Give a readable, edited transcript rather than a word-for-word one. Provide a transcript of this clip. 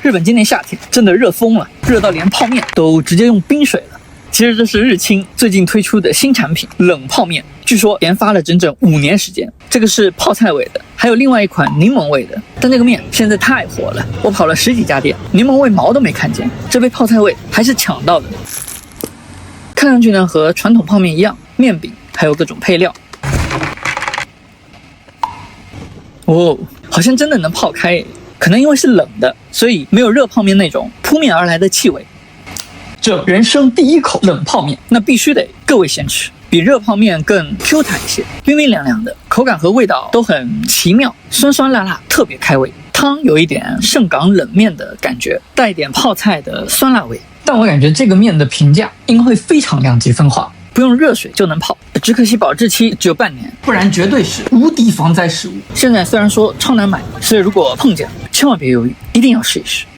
日本今年夏天真的热疯了，热到连泡面都直接用冰水了。其实这是日清最近推出的新产品冷泡面，据说研发了整整5年时间。这个是泡菜味的，还有另外一款柠檬味的。但这个面现在太火了，我跑了10几家店，柠檬味毛都没看见，这杯泡菜味还是抢到的。看上去呢和传统泡面一样，面饼还有各种配料。哦，好像真的能泡开耶，可能因为是冷的，所以没有热泡面那种扑面而来的气味。这人生第一口冷泡面，那必须得各位先吃，比热泡面更 Q 弹一些，冰冰凉凉的，口感和味道都很奇妙，酸酸辣辣，特别开胃。汤有一点盛港冷面的感觉，带一点泡菜的酸辣味。但我感觉这个面的评价应该会非常两极分化，不用热水就能泡，只可惜保质期只有半年，不然绝对是无敌防灾食物。现在虽然说超难买，所以如果碰见了，千万别犹豫，一定要试一试。